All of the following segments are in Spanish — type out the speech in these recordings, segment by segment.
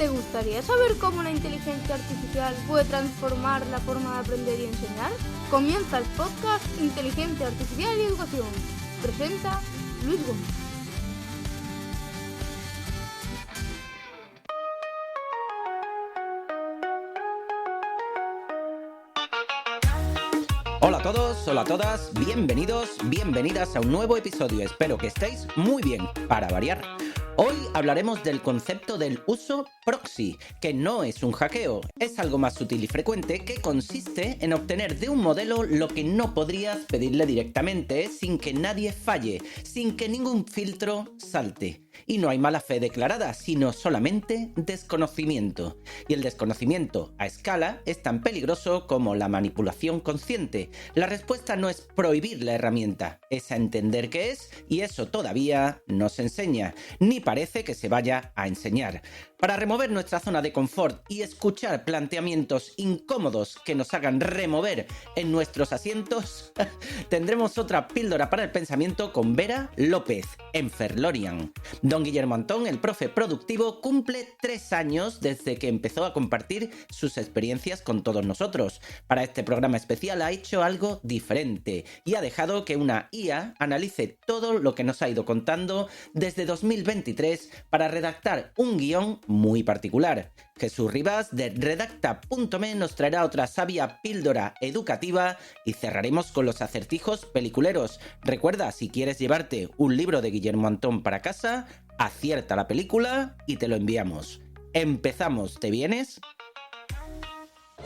¿Te gustaría saber cómo la inteligencia artificial puede transformar la forma de aprender y enseñar? Comienza el podcast Inteligencia Artificial y Educación. Presenta Luis Gómez. Hola a todos, hola a todas, bienvenidos, bienvenidas a un nuevo episodio. Espero que estéis muy bien, para variar. Hoy hablaremos del concepto del uso proxy, que no es un hackeo, es algo más sutil y frecuente que consiste en obtener de un modelo lo que no podrías pedirle directamente sin que nadie falle, sin que ningún filtro salte. Y no hay mala fe declarada, sino solamente desconocimiento. Y el desconocimiento a escala es tan peligroso como la manipulación consciente. La respuesta no es prohibir la herramienta, es a entender qué es, y eso todavía no se enseña, ni parece que se vaya a enseñar. Para remover nuestra zona de confort y escuchar planteamientos incómodos que nos hagan remover en nuestros asientos, tendremos otra píldora para el pensamiento con Vera López, en Ferlorian. Don Guillermo Antón, el profe productivo, cumple 3 años desde que empezó a compartir sus experiencias con todos nosotros. Para este programa especial ha hecho algo diferente y ha dejado que una IA analice todo lo que nos ha ido contando desde 2023 para redactar un guión muy particular. Jesús Rivas de redacta.me nos traerá otra sabia píldora educativa y cerraremos con los acertijos peliculeros. Recuerda, si quieres llevarte un libro de Guillermo Antón para casa, acierta la película y te lo enviamos. Empezamos, ¿te vienes?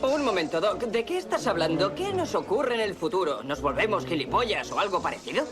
Un momento, Doc, ¿de qué estás hablando? ¿Qué nos ocurre en el futuro? ¿Nos volvemos gilipollas o algo parecido?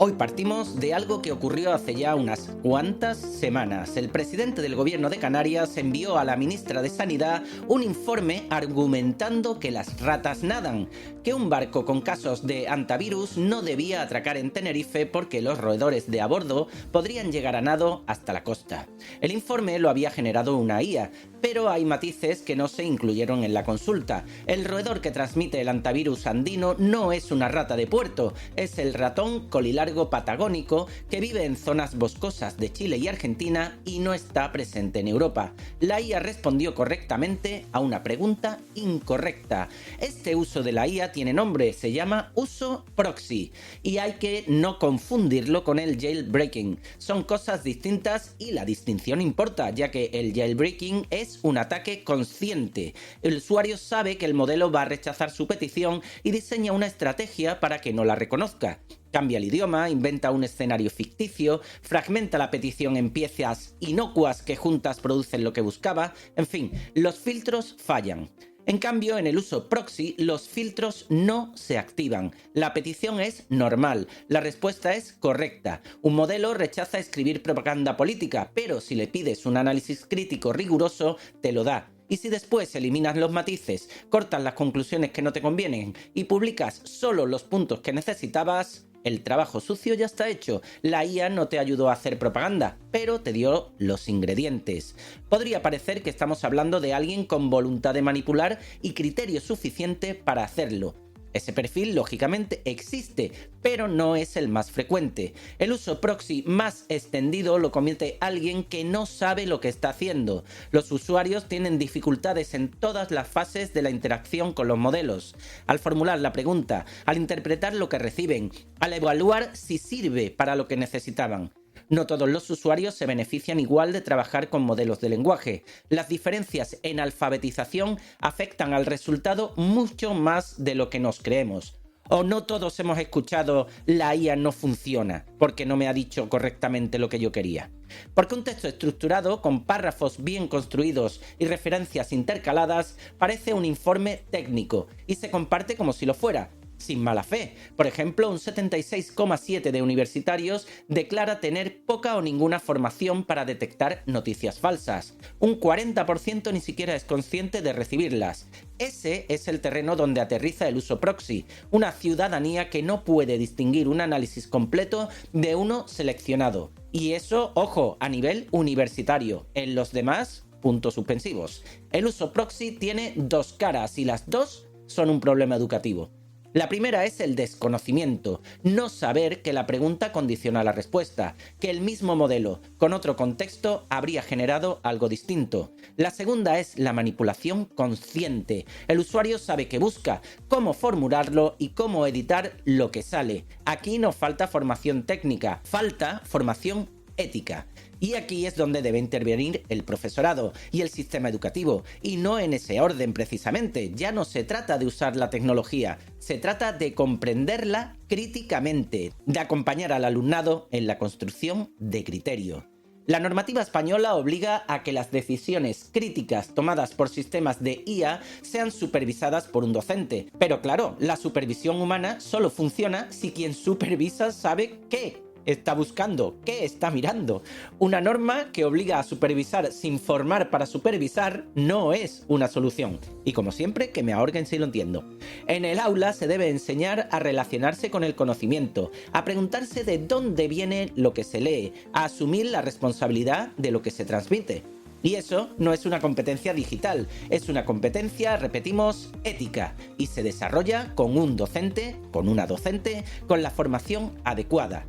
Hoy partimos de algo que ocurrió hace ya unas cuantas semanas. El presidente del gobierno de Canarias envió a la ministra de Sanidad un informe argumentando que las ratas nadan, que un barco con casos de hantavirus no debía atracar en Tenerife porque los roedores de a bordo podrían llegar a nado hasta la costa. El informe lo había generado una IA, pero hay matices que no se incluyeron en la consulta. El roedor que transmite el hantavirus andino no es una rata de puerto, es el ratón colilargo patagónico que vive en zonas boscosas de Chile y Argentina y no está presente en Europa. La IA respondió correctamente a una pregunta incorrecta. Este uso de la IA tiene nombre, se llama uso proxy y hay que no confundirlo con el jailbreaking. Son cosas distintas y la distinción importa, ya que el jailbreaking es un ataque consciente. El usuario sabe que el modelo va a rechazar su petición y diseña una estrategia para que no la reconozca. Cambia el idioma, inventa un escenario ficticio, fragmenta la petición en piezas inocuas que juntas producen lo que buscaba, en fin, los filtros fallan. En cambio, en el uso proxy, los filtros no se activan. La petición es normal, la respuesta es correcta. Un modelo rechaza escribir propaganda política, pero si le pides un análisis crítico riguroso, te lo da. Y si después eliminas los matices, cortas las conclusiones que no te convienen y publicas solo los puntos que necesitabas, el trabajo sucio ya está hecho. La IA no te ayudó a hacer propaganda, pero te dio los ingredientes. Podría parecer que estamos hablando de alguien con voluntad de manipular y criterio suficiente para hacerlo. Ese perfil, lógicamente, existe, pero no es el más frecuente. El uso proxy más extendido lo comete alguien que no sabe lo que está haciendo. Los usuarios tienen dificultades en todas las fases de la interacción con los modelos. Al formular la pregunta, al interpretar lo que reciben, al evaluar si sirve para lo que necesitaban. No todos los usuarios se benefician igual de trabajar con modelos de lenguaje. Las diferencias en alfabetización afectan al resultado mucho más de lo que nos creemos. O no todos hemos escuchado "la IA no funciona" porque no me ha dicho correctamente lo que yo quería. Porque un texto estructurado, con párrafos bien construidos y referencias intercaladas, parece un informe técnico y se comparte como si lo fuera, sin mala fe. Por ejemplo, un 76,7% de universitarios declara tener poca o ninguna formación para detectar noticias falsas. Un 40% ni siquiera es consciente de recibirlas. Ese es el terreno donde aterriza el uso proxy, una ciudadanía que no puede distinguir un análisis completo de uno seleccionado. Y eso, ojo, a nivel universitario. En los demás, puntos suspensivos. El uso proxy tiene dos caras y las dos son un problema educativo. La primera es el desconocimiento, no saber que la pregunta condiciona la respuesta, que el mismo modelo, con otro contexto, habría generado algo distinto. La segunda es la manipulación consciente. El usuario sabe qué busca, cómo formularlo y cómo editar lo que sale. Aquí no falta formación técnica, falta formación ética. Y aquí es donde debe intervenir el profesorado y el sistema educativo, y no en ese orden precisamente. Ya no se trata de usar la tecnología, se trata de comprenderla críticamente, de acompañar al alumnado en la construcción de criterio. La normativa española obliga a que las decisiones críticas tomadas por sistemas de IA sean supervisadas por un docente. Pero claro, la supervisión humana solo funciona si quien supervisa sabe qué está buscando, qué está mirando. Una norma que obliga a supervisar sin formar para supervisar no es una solución. Y como siempre, que me ahorquen si lo entiendo. En el aula se debe enseñar a relacionarse con el conocimiento, a preguntarse de dónde viene lo que se lee, a asumir la responsabilidad de lo que se transmite. Y eso no es una competencia digital, es una competencia, repetimos, ética, y se desarrolla con un docente, con una docente, con la formación adecuada.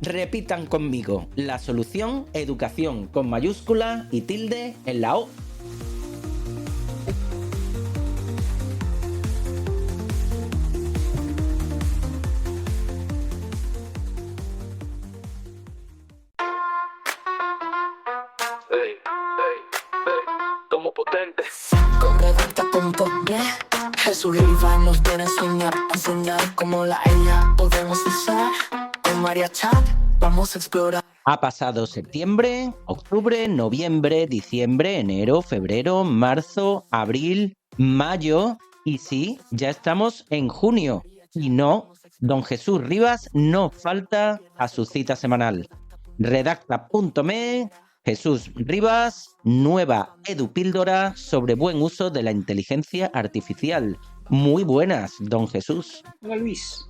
Repitan conmigo, la solución, educación con mayúscula y tilde en la O. Como potente. Con redacta.net Jesús Riva nos viene a enseñar cómo la IA podemos usar. Con María Chat vamos a explorar. Ha pasado septiembre, octubre, noviembre, diciembre, enero, febrero, marzo, abril, mayo y sí, ya estamos en junio. Y no, don Jesús Rivas no falta a su cita semanal. Redacta.me, Jesús Rivas, nueva edupíldora sobre buen uso de la inteligencia artificial. Muy buenas, don Jesús. Hola Luis.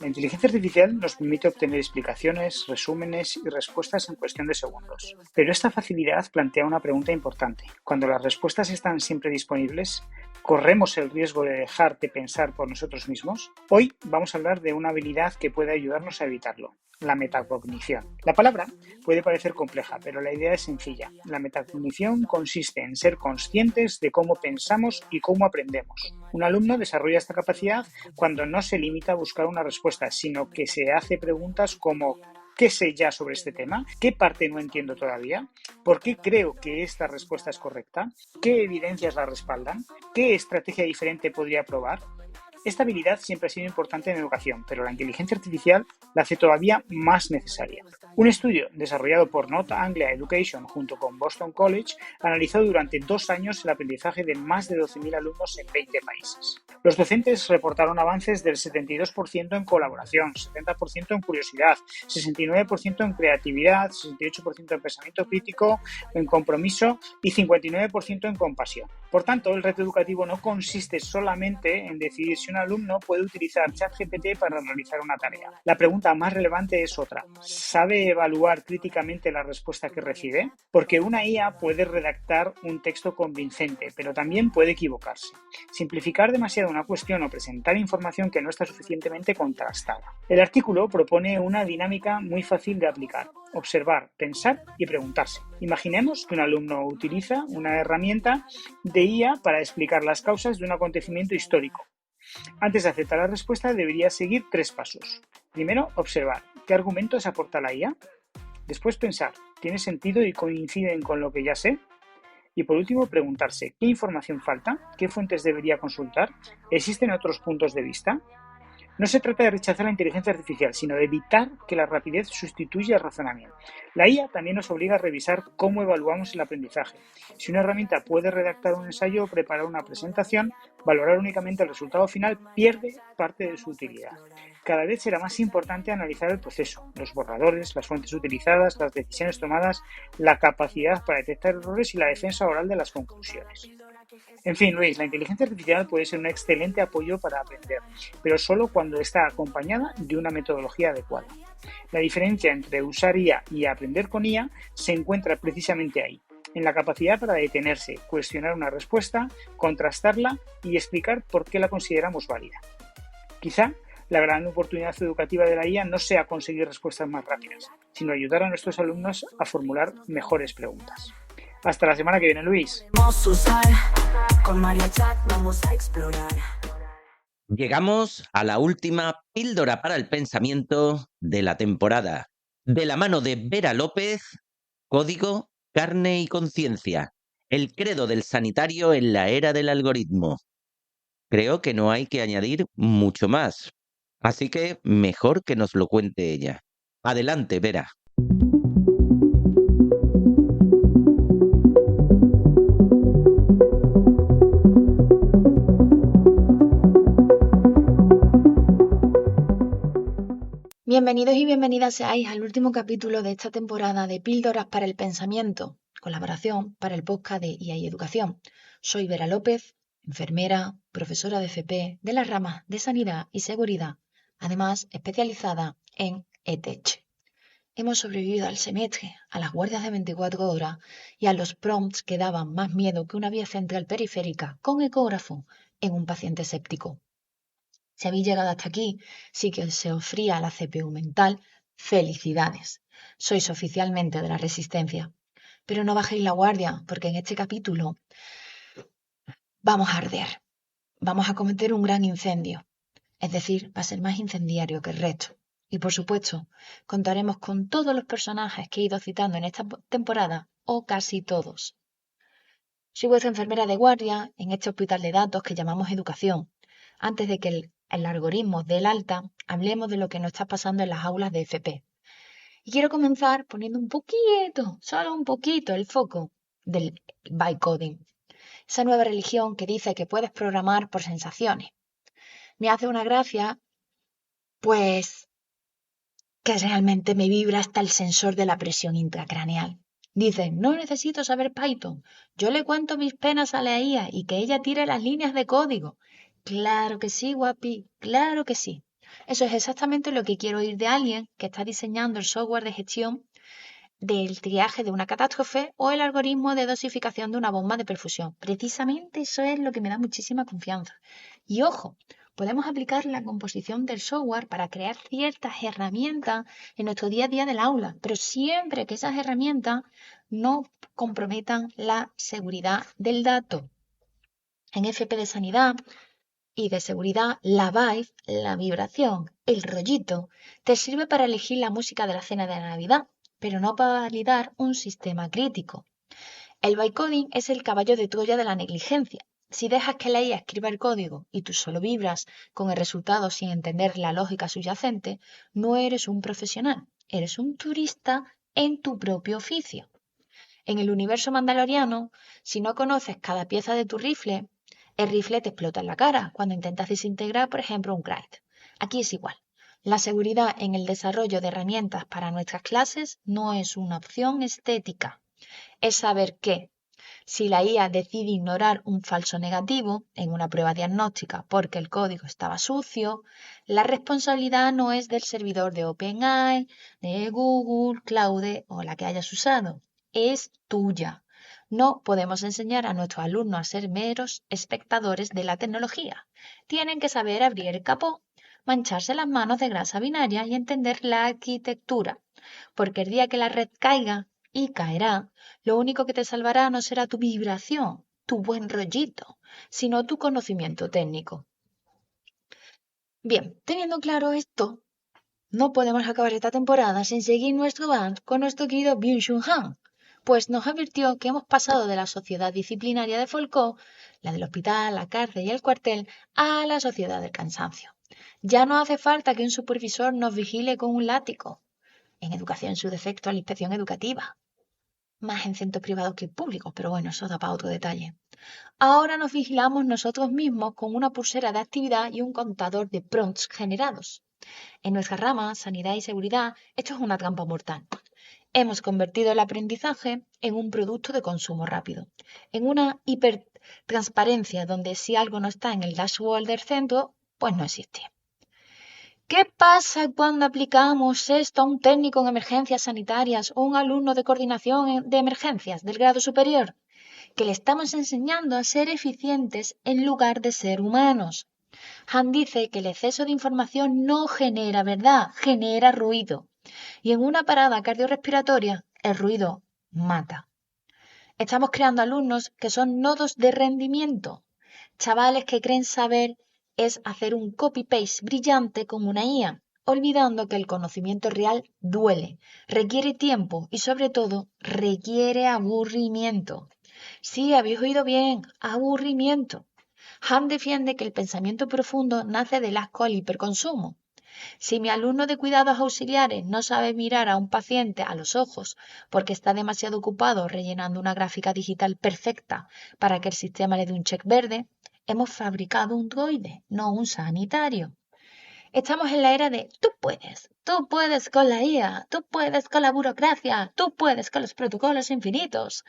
La inteligencia artificial nos permite obtener explicaciones, resúmenes y respuestas en cuestión de segundos. Pero esta facilidad plantea una pregunta importante. Cuando las respuestas están siempre disponibles, ¿corremos el riesgo de dejar de pensar por nosotros mismos? Hoy vamos a hablar de una habilidad que puede ayudarnos a evitarlo: la metacognición. La palabra puede parecer compleja, pero la idea es sencilla. La metacognición consiste en ser conscientes de cómo pensamos y cómo aprendemos. Un alumno desarrolla esta capacidad cuando no se limita a buscar una respuesta, sino que se hace preguntas como: ¿qué sé ya sobre este tema? ¿Qué parte no entiendo todavía? ¿Por qué creo que esta respuesta es correcta? ¿Qué evidencias la respaldan? ¿Qué estrategia diferente podría probar? Esta habilidad siempre ha sido importante en educación, pero la inteligencia artificial la hace todavía más necesaria. Un estudio desarrollado por North Anglia Education junto con Boston College analizó durante 2 años el aprendizaje de más de 12.000 alumnos en 20 países. Los docentes reportaron avances del 72% en colaboración, 70% en curiosidad, 69% en creatividad, 68% en pensamiento crítico, en compromiso y 59% en compasión. Por tanto, el reto educativo no consiste solamente en decidir si un alumno puede utilizar ChatGPT para realizar una tarea. La pregunta más relevante es otra: ¿sabe evaluar críticamente la respuesta que recibe? Porque una IA puede redactar un texto convincente, pero también puede equivocarse, simplificar demasiado una cuestión o presentar información que no está suficientemente contrastada. El artículo propone una dinámica muy fácil de aplicar: observar, pensar y preguntarse. Imaginemos que un alumno utiliza una herramienta de IA para explicar las causas de un acontecimiento histórico. Antes de aceptar la respuesta, debería seguir 3 pasos. Primero, observar. ¿Qué argumentos aporta la IA? Después, pensar. ¿Tiene sentido y coinciden con lo que ya sé? Y por último, preguntarse: ¿qué información falta? ¿Qué fuentes debería consultar? ¿Existen otros puntos de vista? No se trata de rechazar la inteligencia artificial, sino de evitar que la rapidez sustituya el razonamiento. La IA también nos obliga a revisar cómo evaluamos el aprendizaje. Si una herramienta puede redactar un ensayo o preparar una presentación, valorar únicamente el resultado final pierde parte de su utilidad. Cada vez será más importante analizar el proceso, los borradores, las fuentes utilizadas, las decisiones tomadas, la capacidad para detectar errores y la defensa oral de las conclusiones. En fin, Luis, la inteligencia artificial puede ser un excelente apoyo para aprender, pero solo cuando está acompañada de una metodología adecuada. La diferencia entre usar IA y aprender con IA se encuentra precisamente ahí, en la capacidad para detenerse, cuestionar una respuesta, contrastarla y explicar por qué la consideramos válida. Quizá la gran oportunidad educativa de la IA no sea conseguir respuestas más rápidas, sino ayudar a nuestros alumnos a formular mejores preguntas. Hasta la semana que viene, Luis. Con María Chat vamos a explorar. Llegamos a la última píldora para el pensamiento de la temporada. De la mano de Vera López, Código, Carne y Conciencia. El credo del sanitario en la era del algoritmo. Creo que no hay que añadir mucho más. Así que mejor que nos lo cuente ella. Adelante, Vera. Bienvenidos y bienvenidas seáis al último capítulo de esta temporada de Píldoras para el Pensamiento, colaboración para el podcast de IA y Educación. Soy Vera López, enfermera, profesora de FP de las ramas de Sanidad y Seguridad, además especializada en EdTech. Hemos sobrevivido al semestre, a las guardias de 24 horas y a los prompts que daban más miedo que una vía central periférica con ecógrafo en un paciente séptico. Si habéis llegado hasta aquí, sí que se os fría la CPU mental, felicidades. Sois oficialmente de la resistencia. Pero no bajéis la guardia, porque en este capítulo vamos a arder. Vamos a cometer un gran incendio. Es decir, va a ser más incendiario que el resto. Y por supuesto, contaremos con todos los personajes que he ido citando en esta temporada, o casi todos. Soy vuestra enfermera de guardia en este hospital de datos que llamamos educación. Antes de que el algoritmo dé el alta, hablemos de lo que nos está pasando en las aulas de FP. Y quiero comenzar poniendo un poquito, solo un poquito, el foco del bytecoding. Esa nueva religión que dice que puedes programar por sensaciones. Me hace una gracia, pues, que realmente me vibra hasta el sensor de la presión intracraneal. Dicen, no necesito saber Python. Yo le cuento mis penas a la IA y que ella tire las líneas de código. Claro que sí, guapi, claro que sí. Eso es exactamente lo que quiero oír de alguien que está diseñando el software de gestión del triaje de una catástrofe o el algoritmo de dosificación de una bomba de perfusión. Precisamente eso es lo que me da muchísima confianza. Y ojo, podemos aplicar la composición del software para crear ciertas herramientas en nuestro día a día del aula, pero siempre que esas herramientas no comprometan la seguridad del dato. En FP de Sanidad y de seguridad, la vibe, la vibración, el rollito, te sirve para elegir la música de la cena de Navidad, pero no para validar un sistema crítico. El bytecoding es el caballo de Troya de la negligencia. Si dejas que la IA escriba el código y tú solo vibras con el resultado sin entender la lógica subyacente, no eres un profesional, eres un turista en tu propio oficio. En el universo mandaloriano, si no conoces cada pieza de tu rifle, el rifle te explota en la cara cuando intentas desintegrar, por ejemplo, un crate. Aquí es igual. La seguridad en el desarrollo de herramientas para nuestras clases no es una opción estética. Es saber que, si la IA decide ignorar un falso negativo en una prueba diagnóstica porque el código estaba sucio, la responsabilidad no es del servidor de OpenAI, de Google, Claude o la que hayas usado. Es tuya. No podemos enseñar a nuestros alumnos a ser meros espectadores de la tecnología. Tienen que saber abrir el capó, mancharse las manos de grasa binaria y entender la arquitectura, porque el día que la red caiga, y caerá, lo único que te salvará no será tu vibración, tu buen rollito, sino tu conocimiento técnico. Bien, teniendo claro esto, no podemos acabar esta temporada sin seguir nuestro band con nuestro querido Byung-Chul Han, pues nos advirtió que hemos pasado de la sociedad disciplinaria de Foucault, la del hospital, la cárcel y el cuartel, a la sociedad del cansancio. Ya no hace falta que un supervisor nos vigile con un látigo. En educación, en su defecto, a la inspección educativa. Más en centros privados que públicos, pero bueno, eso da para otro detalle. Ahora nos vigilamos nosotros mismos con una pulsera de actividad y un contador de prompts generados. En nuestra rama, sanidad y seguridad, esto es una trampa mortal. Hemos convertido el aprendizaje en un producto de consumo rápido, en una hipertransparencia donde si algo no está en el dashboard del centro, pues no existe. ¿Qué pasa cuando aplicamos esto a un técnico en emergencias sanitarias o un alumno de coordinación de emergencias del grado superior? Que le estamos enseñando a ser eficientes en lugar de ser humanos. Han dice que el exceso de información no genera verdad, genera ruido. Y en una parada cardiorrespiratoria, el ruido mata. Estamos creando alumnos que son nodos de rendimiento. Chavales que creen saber es hacer un copy-paste brillante con una IA, olvidando que el conocimiento real duele, requiere tiempo y sobre todo requiere aburrimiento. Sí, habéis oído bien, aburrimiento. Han defiende que el pensamiento profundo nace del asco al hiperconsumo. Si mi alumno de cuidados auxiliares no sabe mirar a un paciente a los ojos porque está demasiado ocupado rellenando una gráfica digital perfecta para que el sistema le dé un check verde, hemos fabricado un droide, no un sanitario. Estamos en la era de tú puedes con la IA, tú puedes con la burocracia, tú puedes con los protocolos infinitos.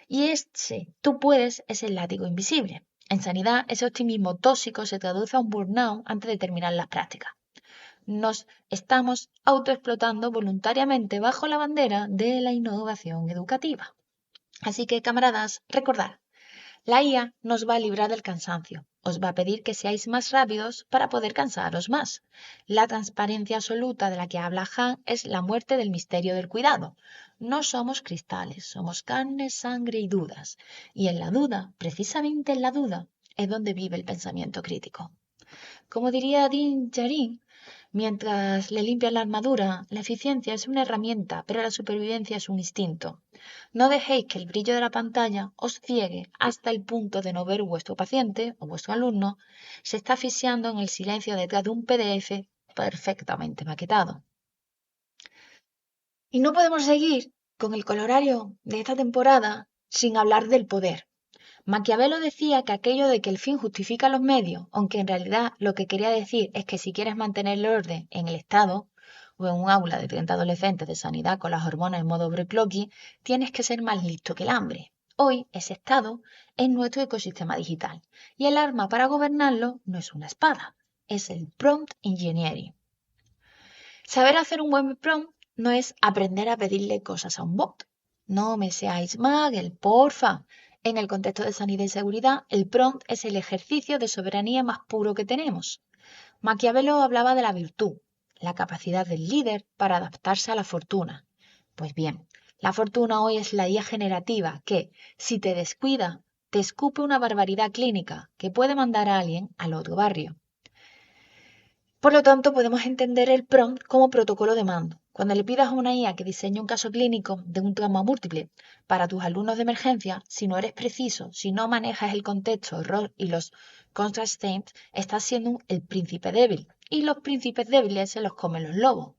Y tú puedes es el látigo invisible. En sanidad, ese optimismo tóxico se traduce a un burnout antes de terminar las prácticas. Nos estamos autoexplotando voluntariamente bajo la bandera de la innovación educativa. Así que, camaradas, recordad, la IA nos va a librar del cansancio. Os va a pedir que seáis más rápidos para poder cansaros más. La transparencia absoluta de la que habla Han es la muerte del misterio del cuidado. No somos cristales, somos carne, sangre y dudas. Y en la duda, precisamente en la duda, es donde vive el pensamiento crítico. Como diría Din Djarin, mientras le limpian la armadura, la eficiencia es una herramienta, pero la supervivencia es un instinto. No dejéis que el brillo de la pantalla os ciegue hasta el punto de no ver vuestro paciente o vuestro alumno se está asfixiando en el silencio detrás de un PDF perfectamente maquetado. Y no podemos seguir con el colorario de esta temporada sin hablar del poder. Maquiavelo decía que aquello de que el fin justifica los medios, aunque en realidad lo que quería decir es que si quieres mantener el orden en el Estado o en un aula de 30 adolescentes de sanidad con las hormonas en modo overclocking, tienes que ser más listo que el hambre. Hoy ese Estado es nuestro ecosistema digital y el arma para gobernarlo no es una espada, es el prompt engineering. Saber hacer un buen prompt no es aprender a pedirle cosas a un bot. No me seáis magel, porfa. En el contexto de sanidad y seguridad, el prompt es el ejercicio de soberanía más puro que tenemos. Maquiavelo hablaba de la virtud, la capacidad del líder para adaptarse a la fortuna. Pues bien, la fortuna hoy es la IA generativa que, si te descuida, te escupe una barbaridad clínica que puede mandar a alguien al otro barrio. Por lo tanto, podemos entender el prompt como protocolo de mando. Cuando le pidas a una IA que diseñe un caso clínico de un trauma múltiple para tus alumnos de emergencia, si no eres preciso, si no manejas el contexto, rol y los constraints, estás siendo el príncipe débil. Y los príncipes débiles se los comen los lobos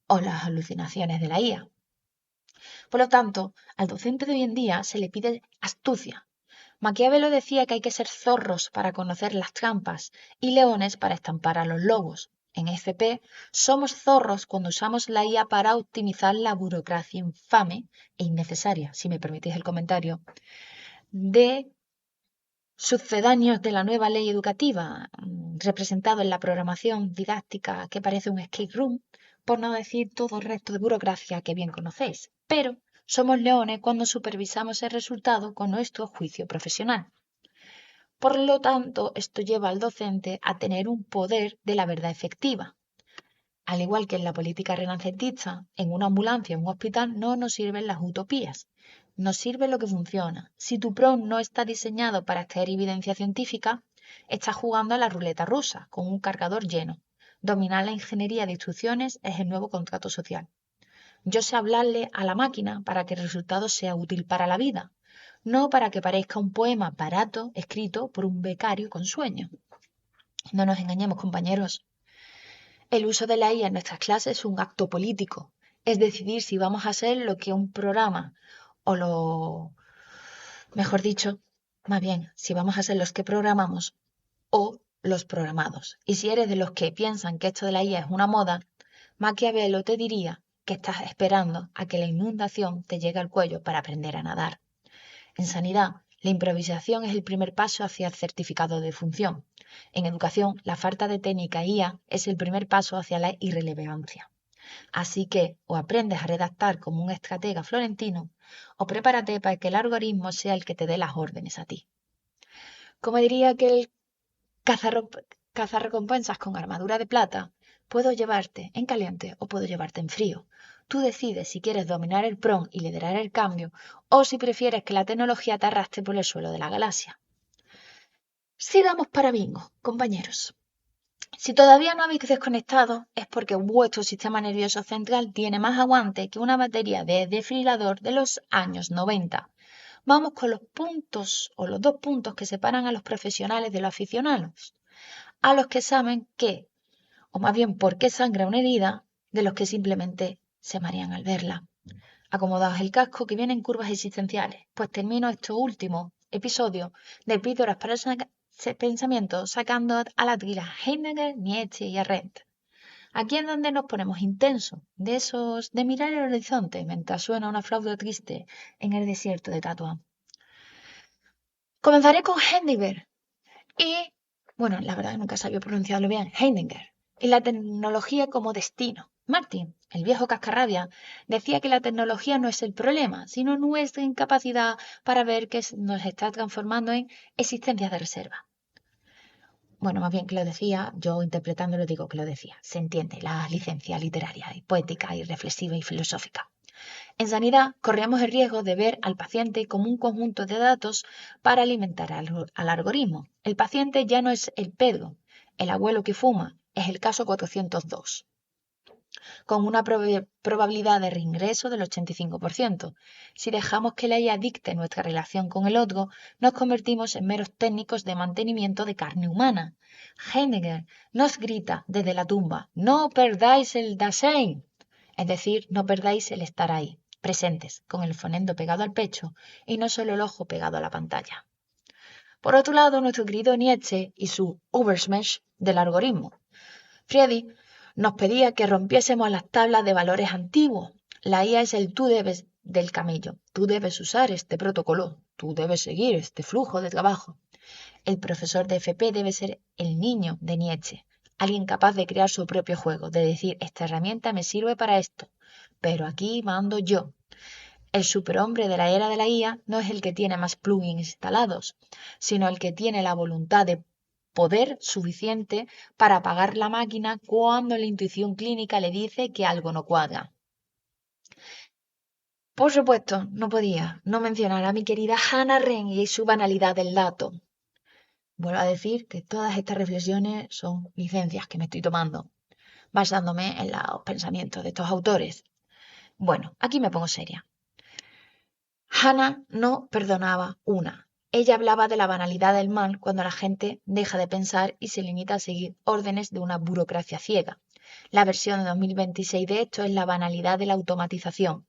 o las alucinaciones de la IA. Por lo tanto, al docente de hoy en día se le pide astucia. Maquiavelo decía que hay que ser zorros para conocer las trampas y leones para estampar a los lobos. En FP somos zorros cuando usamos la IA para optimizar la burocracia infame e innecesaria, si me permitís el comentario, de sucedáneos de la nueva ley educativa, representado en la programación didáctica que parece un escape room, por no decir todo el resto de burocracia que bien conocéis. Pero somos leones cuando supervisamos el resultado con nuestro juicio profesional. Por lo tanto, esto lleva al docente a tener un poder de la verdad efectiva. Al igual que en la política renacentista, en una ambulancia o un hospital no nos sirven las utopías. Nos sirve lo que funciona. Si tu prompt no está diseñado para extraer evidencia científica, estás jugando a la ruleta rusa, con un cargador lleno. Dominar la ingeniería de instrucciones es el nuevo contrato social. Yo sé hablarle a la máquina para que el resultado sea útil para la vida, no para que parezca un poema barato escrito por un becario con sueño. No nos engañemos, compañeros. El uso de la IA en nuestras clases es un acto político. Es decidir si vamos a hacer lo que un programa mejor dicho, más bien, si vamos a ser los que programamos o los programados. Y si eres de los que piensan que esto de la IA es una moda, Maquiavelo te diría que estás esperando a que la inundación te llegue al cuello para aprender a nadar. En sanidad, la improvisación es el primer paso hacia el certificado de función. En educación, la falta de técnica IA es el primer paso hacia la irrelevancia. Así que o aprendes a redactar como un estratega florentino o prepárate para que el algoritmo sea el que te dé las órdenes a ti. Como diría aquel cazarrecompensas con armadura de plata, puedo llevarte en caliente o puedo llevarte en frío. Tú decides si quieres dominar el PROM y liderar el cambio o si prefieres que la tecnología te arrastre por el suelo de la galaxia. Sigamos para bingo, compañeros. Si todavía no habéis desconectado es porque vuestro sistema nervioso central tiene más aguante que una batería de desfibrilador de los años 90. Vamos con los puntos o los 2 puntos que separan a los profesionales de los aficionados. A los que saben qué, o más bien por qué sangra una herida, de los que simplemente se marean al verla. Acomodaos el casco que vienen curvas existenciales, pues termino este último episodio de Píldoras para el pensamiento sacando a la tira Heidegger, Nietzsche y Arendt. Aquí es donde nos ponemos intensos, de esos de mirar el horizonte mientras suena una flauta triste en el desierto de Tatuán. Comenzaré con Heidegger y, bueno, la verdad nunca sabía pronunciarlo bien, Heidegger, y la tecnología como destino. Martin, el viejo cascarrabia, decía que la tecnología no es el problema, sino nuestra incapacidad para ver que nos está transformando en existencias de reserva. Bueno, más bien que lo decía, yo interpretándolo digo que lo decía. Se entiende la licencia literaria y poética y reflexiva y filosófica. En sanidad, corríamos el riesgo de ver al paciente como un conjunto de datos para alimentar al algoritmo. El paciente ya no es el Pedro, el abuelo que fuma, es el caso 402, con una probabilidad de reingreso del 85%. Si dejamos que la IA dicte nuestra relación con el otro, nos convertimos en meros técnicos de mantenimiento de carne humana. Heidegger nos grita desde la tumba, no perdáis el Dasein, es decir, no perdáis el estar ahí, presentes, con el fonendo pegado al pecho y no solo el ojo pegado a la pantalla. Por otro lado, nuestro querido Nietzsche y su Übermensch del algoritmo. Friedrich nos pedía que rompiésemos las tablas de valores antiguos. La IA es el tú debes del camello. Tú debes usar este protocolo. Tú debes seguir este flujo de trabajo. El profesor de FP debe ser el niño de Nietzsche. Alguien capaz de crear su propio juego, de decir, esta herramienta me sirve para esto, pero aquí mando yo. El superhombre de la era de la IA no es el que tiene más plugins instalados, sino el que tiene la voluntad de poder suficiente para apagar la máquina cuando la intuición clínica le dice que algo no cuadra. Por supuesto, no podía no mencionar a mi querida Hannah Arendt y su banalidad del dato. Vuelvo a decir que todas estas reflexiones son licencias que me estoy tomando, basándome en los pensamientos de estos autores. Bueno, aquí me pongo seria. Hannah no perdonaba una. Ella hablaba de la banalidad del mal cuando la gente deja de pensar y se limita a seguir órdenes de una burocracia ciega. La versión de 2026 de esto es la banalidad de la automatización.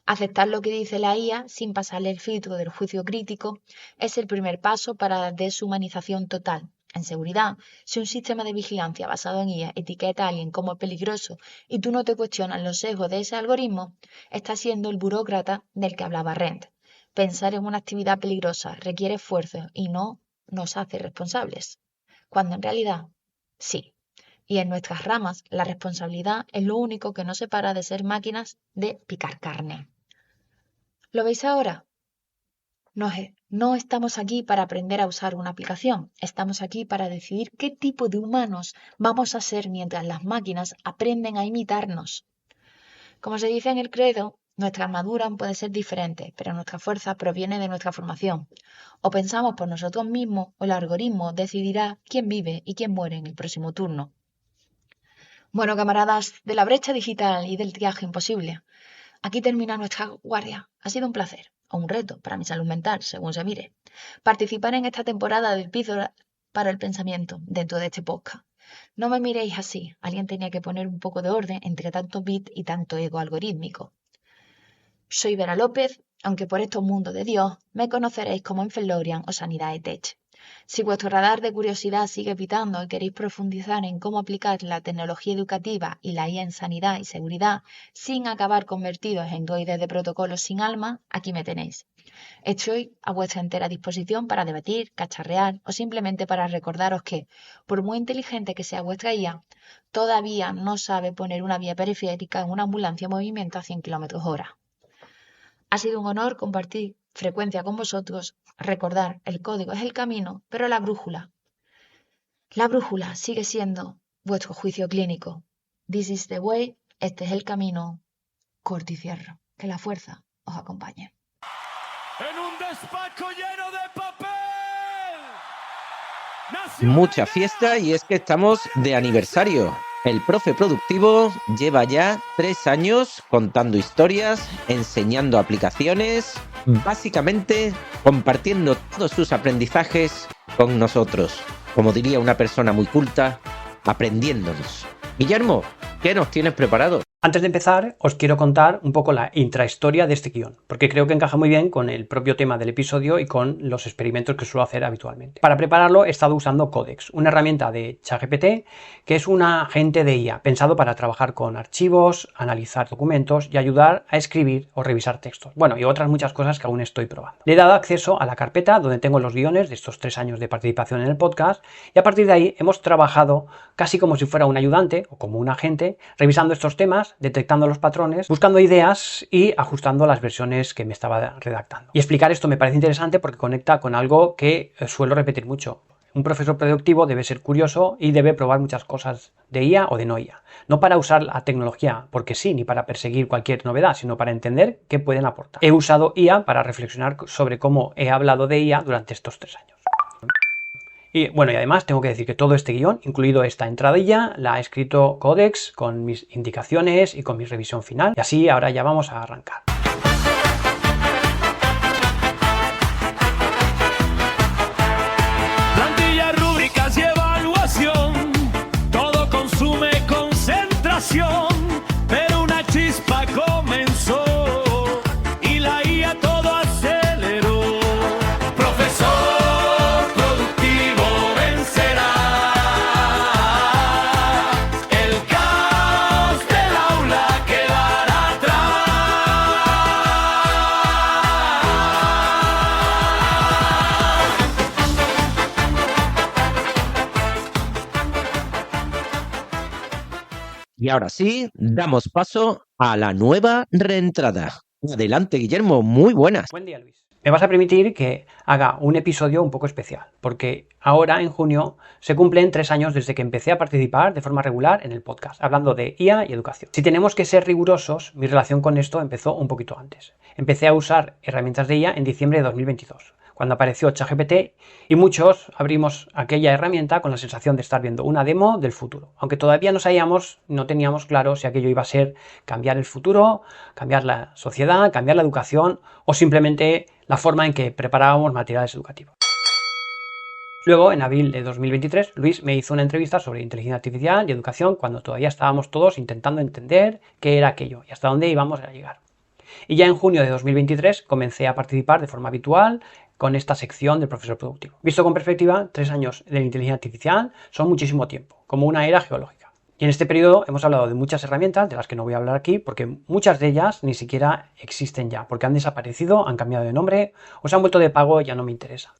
Aceptar lo que dice la IA sin pasarle el filtro del juicio crítico es el primer paso para la deshumanización total. En seguridad, si un sistema de vigilancia basado en IA etiqueta a alguien como peligroso y tú no te cuestionas los sesgos de ese algoritmo, estás siendo el burócrata del que hablaba Arendt. Pensar en una actividad peligrosa requiere esfuerzo y no nos hace responsables. Cuando en realidad, sí. Y en nuestras ramas, la responsabilidad es lo único que nos separa de ser máquinas de picar carne. ¿Lo veis ahora? No estamos aquí para aprender a usar una aplicación. Estamos aquí para decidir qué tipo de humanos vamos a ser mientras las máquinas aprenden a imitarnos. Como se dice en el credo, nuestra armadura puede ser diferente, pero nuestra fuerza proviene de nuestra formación. O pensamos por nosotros mismos o el algoritmo decidirá quién vive y quién muere en el próximo turno. Bueno, camaradas de la brecha digital y del triaje imposible, aquí termina nuestra guardia. Ha sido un placer, o un reto para mi salud mental, según se mire, participar en esta temporada del Píldora para el pensamiento dentro de este podcast. No me miréis así, alguien tenía que poner un poco de orden entre tanto bit y tanto ego algorítmico. Soy Vera López, aunque por estos mundos de Dios me conoceréis como Enfelorian o Sanidad EdTech. Si vuestro radar de curiosidad sigue pitando y queréis profundizar en cómo aplicar la tecnología educativa y la IA en sanidad y seguridad sin acabar convertidos en droides de protocolos sin alma, aquí me tenéis. Estoy a vuestra entera disposición para debatir, cacharrear o simplemente para recordaros que, por muy inteligente que sea vuestra IA, todavía no sabe poner una vía periférica en una ambulancia en movimiento a 100 km/h. Ha sido un honor compartir frecuencia con vosotros. Recordar, el código es el camino, pero la brújula La brújula sigue siendo vuestro juicio clínico. This is the way, este es el camino. Corto y cierro. Que la fuerza os acompañe. En un despacho lleno de papel. Mucha fiesta y es que estamos de aniversario. El profe productivo lleva ya 3 años contando historias, enseñando aplicaciones, básicamente compartiendo todos sus aprendizajes con nosotros. Como diría una persona muy culta, aprendiéndonos. Guillermo, ¿qué nos tienes preparado? Antes de empezar, os quiero contar un poco la intrahistoria de este guión, porque creo que encaja muy bien con el propio tema del episodio y con los experimentos que suelo hacer habitualmente. Para prepararlo he estado usando Codex, una herramienta de ChatGPT que es un agente de IA pensado para trabajar con archivos, analizar documentos y ayudar a escribir o revisar textos. Bueno, y otras muchas cosas que aún estoy probando. Le he dado acceso a la carpeta donde tengo los guiones de estos 3 años de participación en el podcast y a partir de ahí hemos trabajado casi como si fuera un ayudante o como un agente, revisando estos temas, detectando los patrones, buscando ideas y ajustando las versiones que me estaba redactando. Y explicar esto me parece interesante porque conecta con algo que suelo repetir mucho. Un profesor productivo debe ser curioso y debe probar muchas cosas de IA o de no IA. No para usar la tecnología porque sí, ni para perseguir cualquier novedad, sino para entender qué pueden aportar. He usado IA para reflexionar sobre cómo he hablado de IA durante estos 3 años. Y bueno, y además tengo que decir que todo este guión, incluido esta entradilla, la ha escrito Codex con mis indicaciones y con mi revisión final. Y así ahora ya vamos a arrancar. Plantillas, rúbricas y evaluación. Todo consume concentración. Pero una chispa comenzó. Y la IA todo aceleró. Profesor. Y ahora sí, damos paso a la nueva reentrada. Adelante, Guillermo, muy buenas. Buen día, Luis. Me vas a permitir que haga un episodio un poco especial, porque ahora, en junio, se cumplen 3 años desde que empecé a participar de forma regular en el podcast, hablando de IA y educación. Si tenemos que ser rigurosos, mi relación con esto empezó un poquito antes. Empecé a usar herramientas de IA en diciembre de 2022. Cuando apareció ChatGPT y muchos abrimos aquella herramienta con la sensación de estar viendo una demo del futuro. Aunque todavía no teníamos claro si aquello iba a ser cambiar el futuro, cambiar la sociedad, cambiar la educación o simplemente la forma en que preparábamos materiales educativos. Luego, en abril de 2023, Luis me hizo una entrevista sobre inteligencia artificial y educación cuando todavía estábamos todos intentando entender qué era aquello y hasta dónde íbamos a llegar. Y ya en junio de 2023 comencé a participar de forma habitual con esta sección del profesor productivo. Visto con perspectiva, 3 años de inteligencia artificial son muchísimo tiempo, como una era geológica. Y en este periodo hemos hablado de muchas herramientas, de las que no voy a hablar aquí, porque muchas de ellas ni siquiera existen ya, porque han desaparecido, han cambiado de nombre, o se han vuelto de pago y ya no me interesa.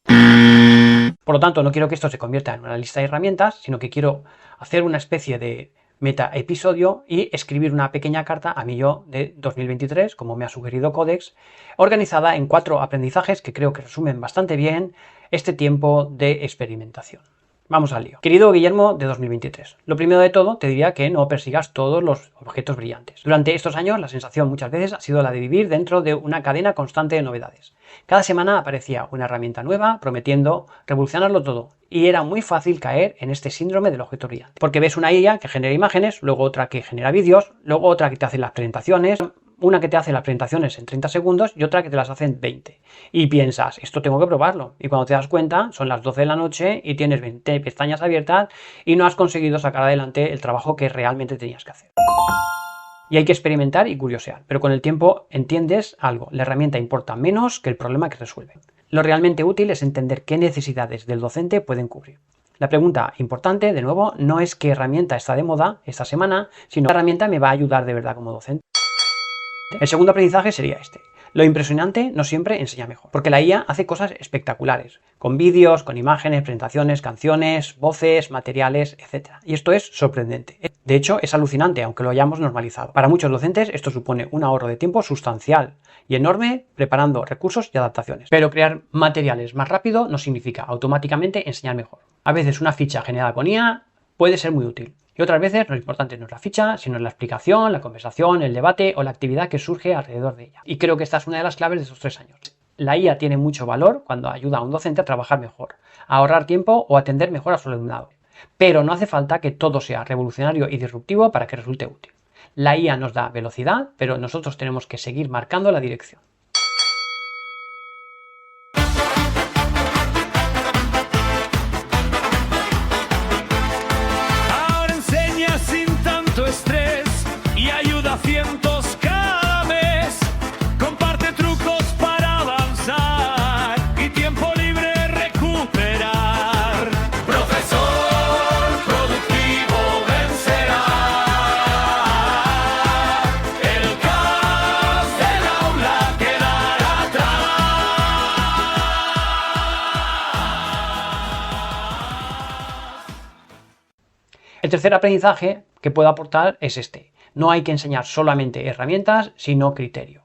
Por lo tanto, no quiero que esto se convierta en una lista de herramientas, sino que quiero hacer una especie de meta episodio y escribir una pequeña carta a mi yo de 2023, como me ha sugerido Codex, organizada en 4 aprendizajes que creo que resumen bastante bien este tiempo de experimentación. Vamos al lío. Querido Guillermo de 2023, lo primero de todo te diría que no persigas todos los objetos brillantes. Durante estos años la sensación muchas veces ha sido la de vivir dentro de una cadena constante de novedades. Cada semana aparecía una herramienta nueva prometiendo revolucionarlo todo y era muy fácil caer en este síndrome del objeto brillante. Porque ves una IA que genera imágenes, luego otra que genera vídeos, luego otra que te hace las presentaciones, una que te hace las presentaciones en 30 segundos y otra que te las hace en 20. Y piensas, esto tengo que probarlo. Y cuando te das cuenta, son las 12 de la noche y tienes 20 pestañas abiertas y no has conseguido sacar adelante el trabajo que realmente tenías que hacer. Y hay que experimentar y curiosear, pero con el tiempo entiendes algo. La herramienta importa menos que el problema que resuelve. Lo realmente útil es entender qué necesidades del docente pueden cubrir. La pregunta importante, de nuevo, no es qué herramienta está de moda esta semana, sino qué herramienta me va a ayudar de verdad como docente. El segundo aprendizaje sería este. Lo impresionante no siempre enseña mejor, porque la IA hace cosas espectaculares, con vídeos, con imágenes, presentaciones, canciones, voces, materiales, etc. Y esto es sorprendente. De hecho, es alucinante, aunque lo hayamos normalizado. Para muchos docentes esto supone un ahorro de tiempo sustancial y enorme preparando recursos y adaptaciones. Pero crear materiales más rápido no significa automáticamente enseñar mejor. A veces una ficha generada con IA puede ser muy útil. Y otras veces lo importante no es la ficha, sino la explicación, la conversación, el debate o la actividad que surge alrededor de ella. Y creo que esta es una de las claves de estos 3 años. La IA tiene mucho valor cuando ayuda a un docente a trabajar mejor, a ahorrar tiempo o a atender mejor a su alumnado. Pero no hace falta que todo sea revolucionario y disruptivo para que resulte útil. La IA nos da velocidad, pero nosotros tenemos que seguir marcando la dirección. Ahora enseña sin tanto estrés y ayuda a cientos cada mes. Comparte trucos para avanzar y tiempo libre recuperar. Profesor productivo vencerá. El caos del aula quedará atrás. El tercer aprendizaje que puedo aportar es este. No hay que enseñar solamente herramientas, sino criterio.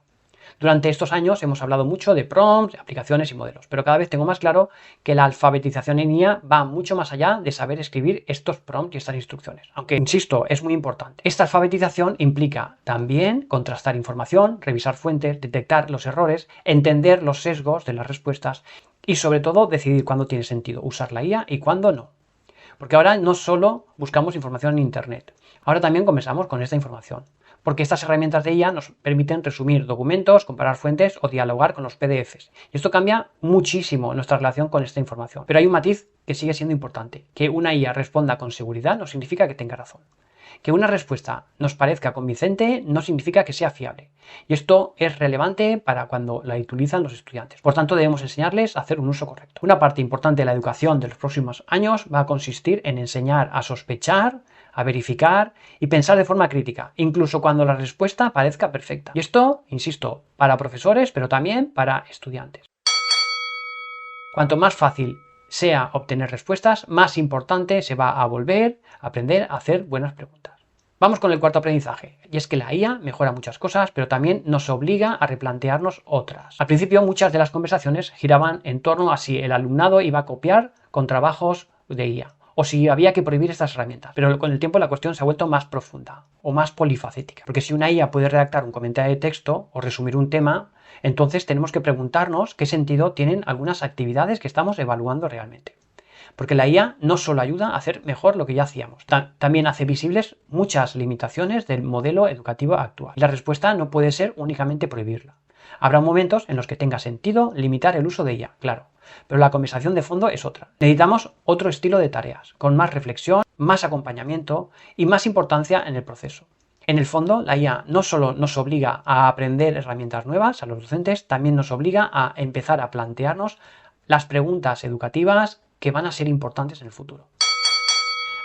Durante estos años hemos hablado mucho de prompts, de aplicaciones y modelos, pero cada vez tengo más claro que la alfabetización en IA va mucho más allá de saber escribir estos prompts y estas instrucciones. Aunque, insisto, es muy importante. Esta alfabetización implica también contrastar información, revisar fuentes, detectar los errores, entender los sesgos de las respuestas y, sobre todo, decidir cuándo tiene sentido usar la IA y cuándo no. Porque ahora no solo buscamos información en Internet, ahora también conversamos con esta información. Porque estas herramientas de IA nos permiten resumir documentos, comparar fuentes o dialogar con los PDFs. Y esto cambia muchísimo nuestra relación con esta información. Pero hay un matiz que sigue siendo importante. Que una IA responda con seguridad no significa que tenga razón. Que una respuesta nos parezca convincente no significa que sea fiable. Y esto es relevante para cuando la utilizan los estudiantes. Por tanto, debemos enseñarles a hacer un uso correcto. Una parte importante de la educación de los próximos años va a consistir en enseñar a sospechar, a verificar y pensar de forma crítica, incluso cuando la respuesta parezca perfecta. Y esto, insisto, para profesores, pero también para estudiantes. Cuanto más fácil sea obtener respuestas, más importante se va a volver a aprender a hacer buenas preguntas. Vamos con el cuarto aprendizaje, y es que la IA mejora muchas cosas, pero también nos obliga a replantearnos otras. Al principio, muchas de las conversaciones giraban en torno a si el alumnado iba a copiar con trabajos de IA, o si había que prohibir estas herramientas. Pero con el tiempo la cuestión se ha vuelto más profunda, o más polifacética. Porque si una IA puede redactar un comentario de texto o resumir un tema, entonces tenemos que preguntarnos qué sentido tienen algunas actividades que estamos evaluando realmente. Porque la IA no solo ayuda a hacer mejor lo que ya hacíamos, también hace visibles muchas limitaciones del modelo educativo actual. Y la respuesta no puede ser únicamente prohibirla. Habrá momentos en los que tenga sentido limitar el uso de ella, claro, pero la conversación de fondo es otra. Necesitamos otro estilo de tareas, con más reflexión, más acompañamiento y más importancia en el proceso. En el fondo, la IA no solo nos obliga a aprender herramientas nuevas a los docentes, también nos obliga a empezar a plantearnos las preguntas educativas que van a ser importantes en el futuro.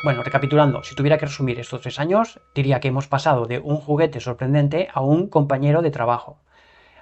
Bueno, recapitulando, si tuviera que resumir estos 3 años, diría que hemos pasado de un juguete sorprendente a un compañero de trabajo.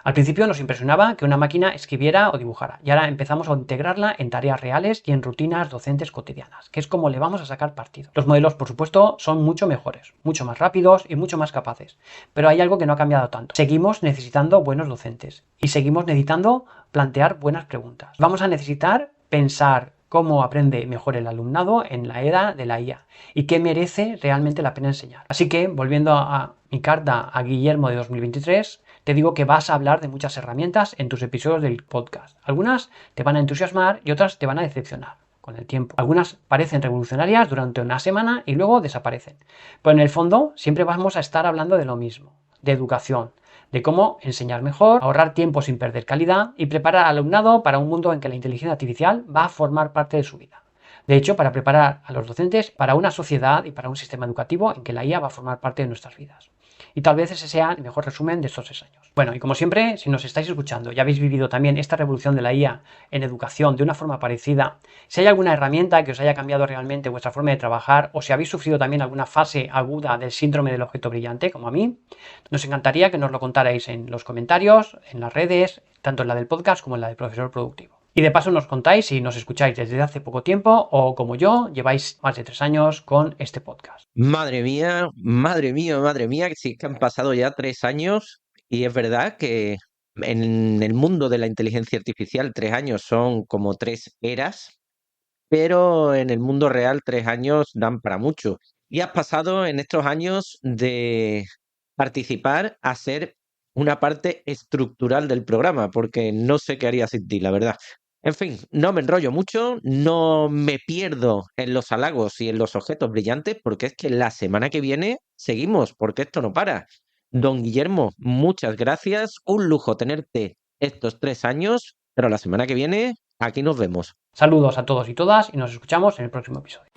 Al principio nos impresionaba que una máquina escribiera o dibujara, y ahora empezamos a integrarla en tareas reales y en rutinas docentes cotidianas, que es como le vamos a sacar partido. Los modelos, por supuesto, son mucho mejores, mucho más rápidos y mucho más capaces, pero hay algo que no ha cambiado tanto. Seguimos necesitando buenos docentes y seguimos necesitando plantear buenas preguntas. Vamos a necesitar pensar cómo aprende mejor el alumnado en la era de la IA y qué merece realmente la pena enseñar. Así que, volviendo a mi carta a Guillermo de 2023, te digo que vas a hablar de muchas herramientas en tus episodios del podcast. Algunas te van a entusiasmar y otras te van a decepcionar con el tiempo. Algunas parecen revolucionarias durante una semana y luego desaparecen. Pero en el fondo siempre vamos a estar hablando de lo mismo, de educación, de cómo enseñar mejor, ahorrar tiempo sin perder calidad y preparar al alumnado para un mundo en que la inteligencia artificial va a formar parte de su vida. De hecho, para preparar a los docentes para una sociedad y para un sistema educativo en que la IA va a formar parte de nuestras vidas. Y tal vez ese sea el mejor resumen de estos 3 años. Bueno, y como siempre, si nos estáis escuchando y habéis vivido también esta revolución de la IA en educación de una forma parecida, si hay alguna herramienta que os haya cambiado realmente vuestra forma de trabajar, o si habéis sufrido también alguna fase aguda del síndrome del objeto brillante, como a mí, nos encantaría que nos lo contarais en los comentarios, en las redes, tanto en la del podcast como en la del profesor productivo. Y de paso nos contáis si nos escucháis desde hace poco tiempo o, como yo, lleváis más de 3 años con este podcast. Madre mía, que sí que han pasado ya 3 años y es verdad que en el mundo de la inteligencia artificial 3 años son como 3 eras, pero en el mundo real 3 años dan para mucho. Y has pasado en estos años de participar a ser una parte estructural del programa, porque no sé qué haría sin ti, la verdad. En fin, no me enrollo mucho, no me pierdo en los halagos y en los objetos brillantes, porque es que la semana que viene seguimos, porque esto no para. Don Guillermo, muchas gracias, un lujo tenerte estos 3 años, pero la semana que viene aquí nos vemos. Saludos a todos y todas y nos escuchamos en el próximo episodio.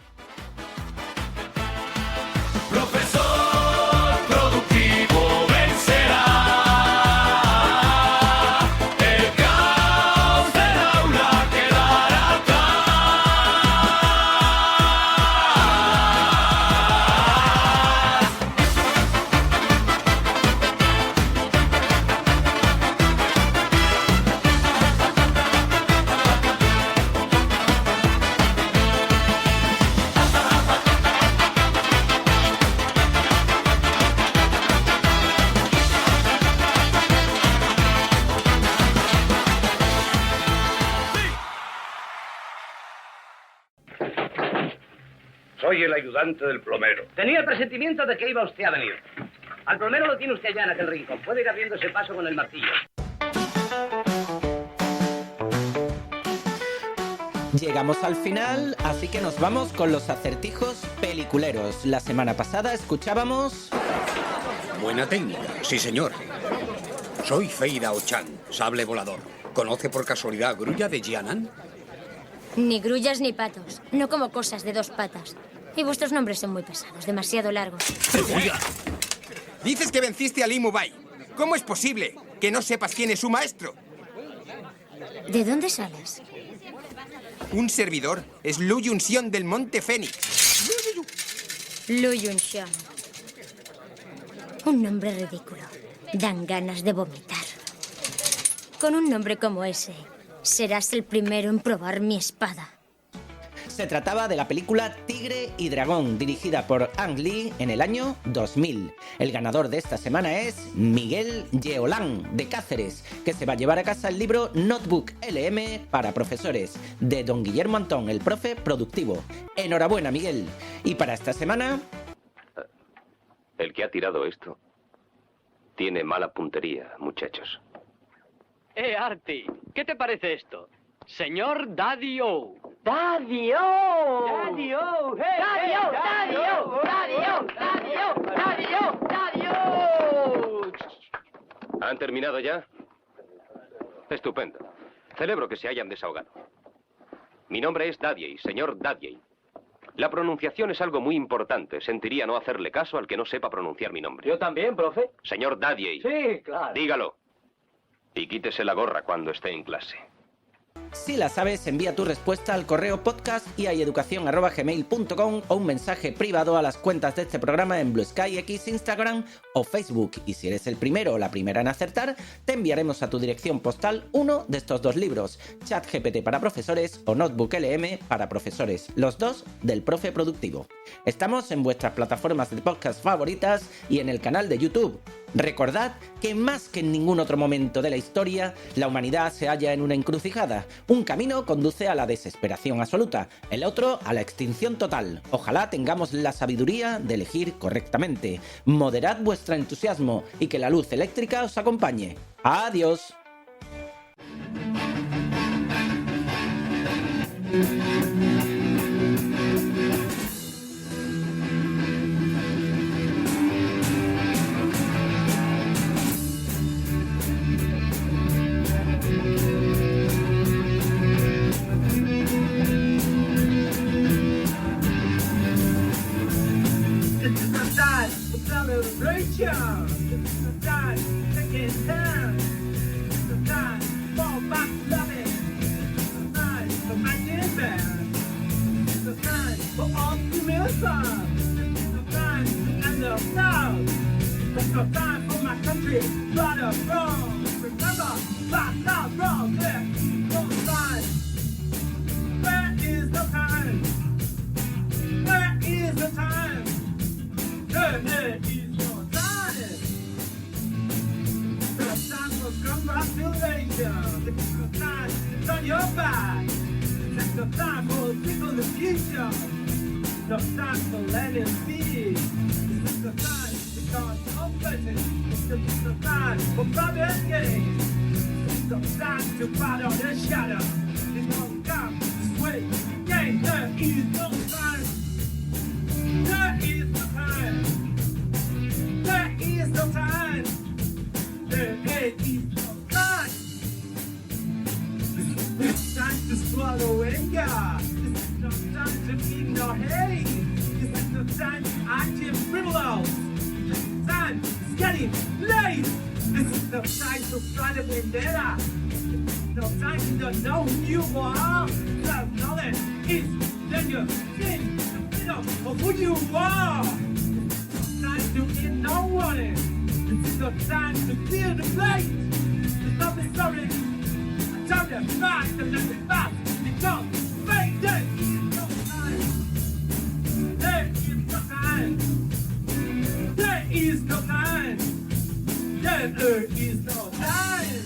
Soy el ayudante del plomero. Tenía el presentimiento de que iba usted a venir. Al plomero lo tiene usted allá en aquel rincón. Puede ir abriéndose paso con el martillo. Llegamos al final, así que nos vamos con los acertijos peliculeros. La semana pasada escuchábamos... Buena técnica, sí señor. Soy Feira Ochan, sable volador. ¿Conoce por casualidad Grulla de Jianan? Ni grullas ni patos. No como cosas de 2 patas. Y vuestros nombres son muy pesados, demasiado largos. ¡Oiga! Dices que venciste a Li Mubai. ¿Cómo es posible que no sepas quién es su maestro? ¿De dónde sales? Un servidor es Lu Yunxion del Monte Fénix. Lu Yunxion. Un nombre ridículo. Dan ganas de vomitar. Con un nombre como ese, serás el primero en probar mi espada. Se trataba de la película Tigre y Dragón, dirigida por Ang Lee en el año 2000. El ganador de esta semana es Miguel Yeolán, de Cáceres, que se va a llevar a casa el libro Notebook LM para profesores, de don Guillermo Antón, el profe productivo. Enhorabuena, Miguel. Y para esta semana... El que ha tirado esto tiene mala puntería, muchachos. Artie, ¿qué te parece esto? Señor Daddy-O. ¡Daddy-O! ¡Daddy-O! ¡Hey, ¡Daddy-O! hey, ¡Daddy-O! ¡Daddy-O! ¡Daddy-O! ¡Daddy-O! ¿Han terminado ya? Estupendo. Celebro que se hayan desahogado. Mi nombre es Daddy, señor Daddy. La pronunciación es algo muy importante. Sentiría no hacerle caso al que no sepa pronunciar mi nombre. Yo también, profe. Señor Daddy. Sí, claro. Dígalo. Y quítese la gorra cuando esté en clase. Si la sabes, envía tu respuesta al correo podcast@educacion@gmail.com o un mensaje privado a las cuentas de este programa en Blue Sky, X, Instagram o Facebook. Y si eres el primero o la primera en acertar, te enviaremos a tu dirección postal uno de estos 2 libros, ChatGPT para profesores o Notebook LM para profesores, los 2 del profe productivo. Estamos en vuestras plataformas de podcast favoritas y en el canal de YouTube. Recordad que más que en ningún otro momento de la historia, la humanidad se halla en una encrucijada. Un camino conduce a la desesperación absoluta, el otro a la extinción total. Ojalá tengamos la sabiduría de elegir correctamente. Moderad vuestro entusiasmo y que la luz eléctrica os acompañe. ¡Adiós! celebration. It's the time, taking time. It's the time for back loving. It's the time for making bad. It's the time for optimism. It's the time to end up now. It's the time for my country, right or wrong. Remember, back out wrong there. No time. Where is the time? Where is the time? Where is your time? The time for congratulations. It's the time to turn your back. is the time for people in the future. No time for letting be. This is the time to cause unpleasant. This is the time for private gain. This is the time to follow the shadow. It's no time to sway. Game, there is no time. There is no time. There is no time. There is no time. This is time to swallow anger. This is no time to ignore hate. This is no time to act in frivolous. This is time is getting late. This is no time to try to vendetta. This is no time to not know who you are. Self-knowledge is then you're in the middle of who you are. This is no time to end no warning. This is no time to clear the plate. There's nothing sorry. Time to fight the living fast. Become fake. There is no time. There is no time. There is no time. There is no time.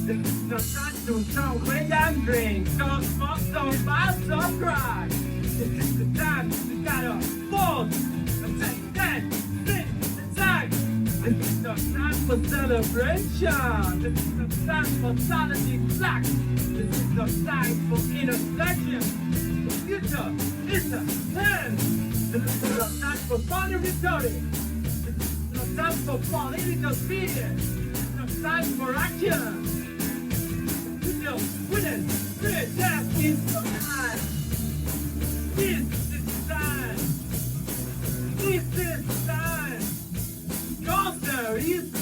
This is no time to smoke weed and drink. Don't smoke, don't buy, don't cry. This is the time to gotta fall and take that spin and time. This is no time for celebration. This is no time for solidity black. This is no time for intersection. The future is the hand. This is no time for vulnerability. This is no time for political fear. This is no time for action. The winning, death is the time. This is time. This is time. Because there is